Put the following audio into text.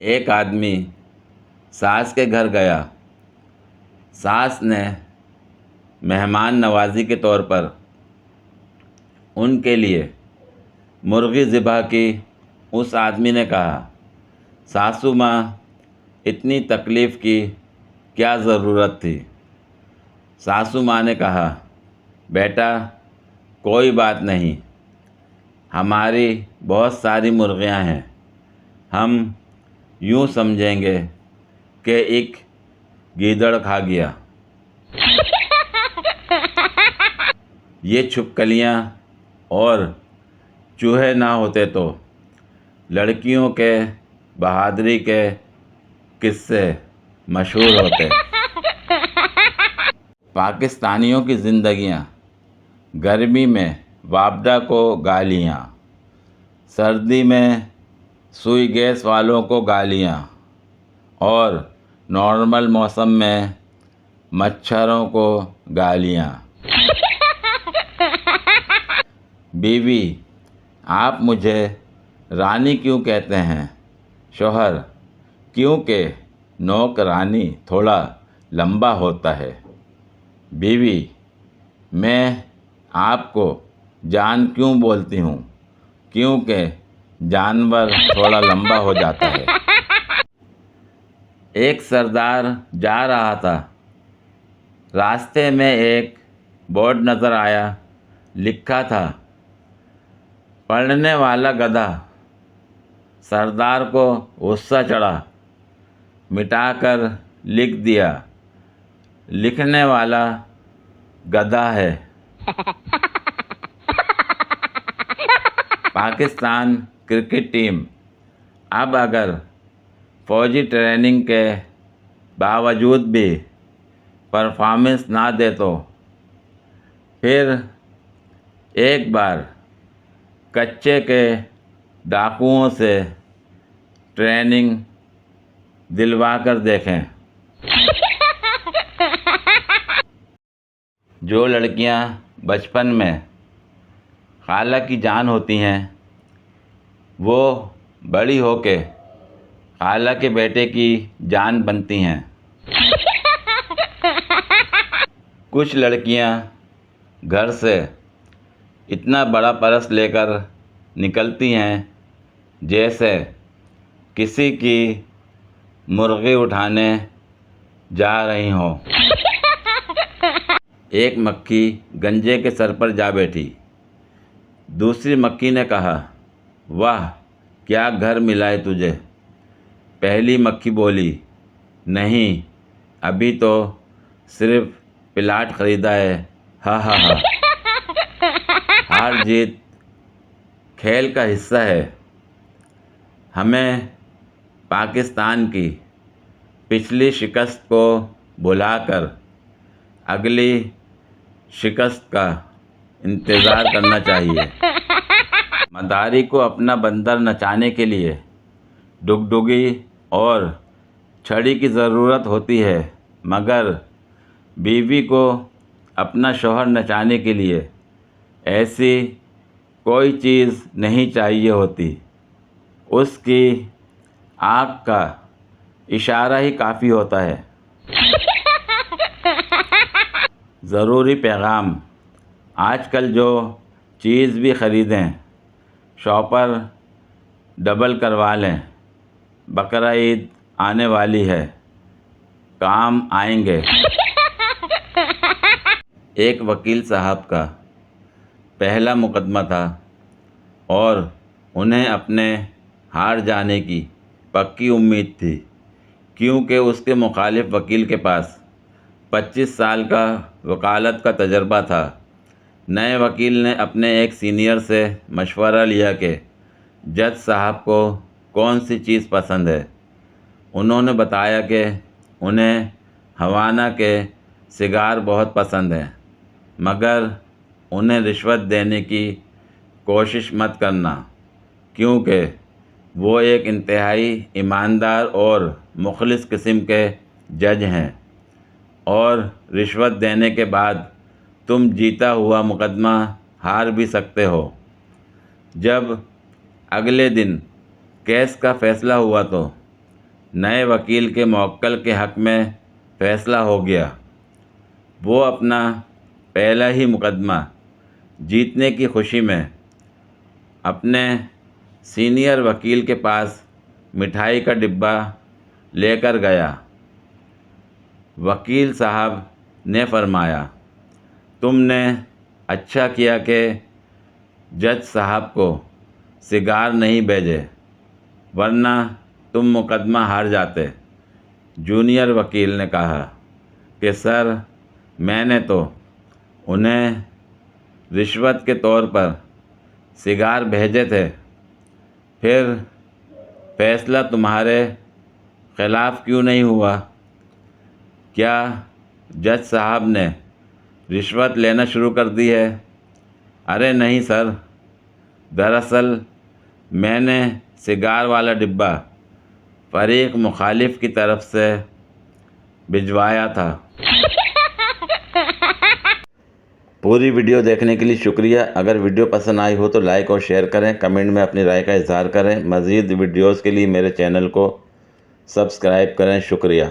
ایک آدمی ساس کے گھر گیا۔ ساس نے مہمان نوازی کے طور پر ان کے لیے مرغی ذبح کی۔ اس آدمی نے کہا، ساسو ماں، اتنی تکلیف کی کیا ضرورت تھی؟ ساسو ماں نے کہا، بیٹا کوئی بات نہیں، ہماری بہت ساری مرغیاں ہیں، ہم یوں سمجھیں گے کہ ایک گیدڑ کھا گیا۔ یہ چھپکلیاں اور چوہے نہ ہوتے تو لڑکیوں کے بہادری کے قصے مشہور ہوتے۔ پاکستانیوں کی زندگیاں: گرمی میں وابڈا کو گالیاں، سردی میں سوئی گیس والوں کو گالیاں، اور نارمل موسم میں مچھروں کو گالیاں۔ بیوی: آپ مجھے رانی کیوں کہتے ہیں؟ شوہر: کیونکہ نوک رانی تھوڑا لمبا ہوتا ہے۔ بیوی: میں آپ کو جان کیوں بولتی ہوں؟ کیونکہ جانور تھوڑا لمبا ہو جاتا ہے۔ ایک سردار جا رہا تھا، راستے میں ایک بورڈ نظر آیا، لکھا تھا، پڑھنے والا گدھا۔ سردار کو غصہ چڑھا، مٹا کر لکھ دیا، لکھنے والا گدھا ہے۔ پاکستان کرکٹ ٹیم اب اگر فوجی ٹریننگ کے باوجود بھی پرفارمنس نہ دے تو پھر ایک بار کچے کے ڈاکوؤں سے ٹریننگ دلوا کر دیکھیں۔ جو لڑکیاں بچپن میں خالہ کی جان ہوتی ہیں، وہ بڑی ہو کے خالہ کے بیٹے کی جان بنتی ہیں۔ کچھ لڑکیاں گھر سے اتنا بڑا پرس لے کر نکلتی ہیں جیسے کسی کی مرغی اٹھانے جا رہی ہوں۔ ایک مکھی گنجے کے سر پر جا بیٹھی۔ دوسری مکھی نے کہا، واہ کیا گھر ملا ہے تجھے؟ پہلی مکھی بولی، نہیں ابھی تو صرف پلاٹ خریدا ہے، ہا ہا ہا۔ ہار جیت کھیل کا حصہ ہے۔ ہمیں پاکستان کی پچھلی شکست کو بھلا کر اگلی شکست کا انتظار کرنا چاہیے۔ مداری کو اپنا بندر نچانے کے لیے ڈگڈگی اور چھڑی کی ضرورت ہوتی ہے، مگر بیوی کو اپنا شوہر نچانے کے لیے ایسی کوئی چیز نہیں چاہیے ہوتی، اس کی آنکھ کا اشارہ ہی کافی ہوتا ہے۔ ضروری پیغام: آج کل جو چیز بھی خریدیں شاپر ڈبل کروا لیں، بقرعید آنے والی ہے، کام آئیں گے۔ ایک وکیل صاحب کا پہلا مقدمہ تھا اور انہیں اپنے ہار جانے کی پکی امید تھی، کیونکہ اس کے مخالف وکیل کے پاس 25 سال کا وکالت کا تجربہ تھا۔ نئے وکیل نے اپنے ایک سینئر سے مشورہ لیا کہ جج صاحب کو کون سی چیز پسند ہے۔ انہوں نے بتایا کہ انہیں ہوانہ کے سگار بہت پسند ہیں، مگر انہیں رشوت دینے کی کوشش مت کرنا، کیونکہ وہ ایک انتہائی ایماندار اور مخلص قسم کے جج ہیں، اور رشوت دینے کے بعد تم جیتا ہوا مقدمہ ہار بھی سکتے ہو۔ جب اگلے دن کیس کا فیصلہ ہوا تو نئے وکیل کے موکل کے حق میں فیصلہ ہو گیا۔ وہ اپنا پہلا ہی مقدمہ جیتنے کی خوشی میں اپنے سینئر وکیل کے پاس مٹھائی کا ڈبہ لے کر گیا۔ وکیل صاحب نے فرمایا، تم نے اچھا کیا کہ جج صاحب کو سگار نہیں بھیجے، ورنہ تم مقدمہ ہار جاتے۔ جونیئر وکیل نے کہا کہ سر، میں نے تو انہیں رشوت کے طور پر سگار بھیجے تھے، پھر فیصلہ تمہارے خلاف کیوں نہیں ہوا؟ کیا جج صاحب نے رشوت لینا شروع کر دی ہے؟ ارے نہیں سر، دراصل میں نے سگار والا ڈبہ فریق مخالف کی طرف سے بھجوایا تھا۔ پوری ویڈیو دیکھنے کے لیے شکریہ۔ اگر ویڈیو پسند آئی ہو تو لائک اور شیئر کریں، کمنٹ میں اپنی رائے کا اظہار کریں۔ مزید ویڈیوز کے لیے میرے چینل کو سبسکرائب کریں۔ شکریہ۔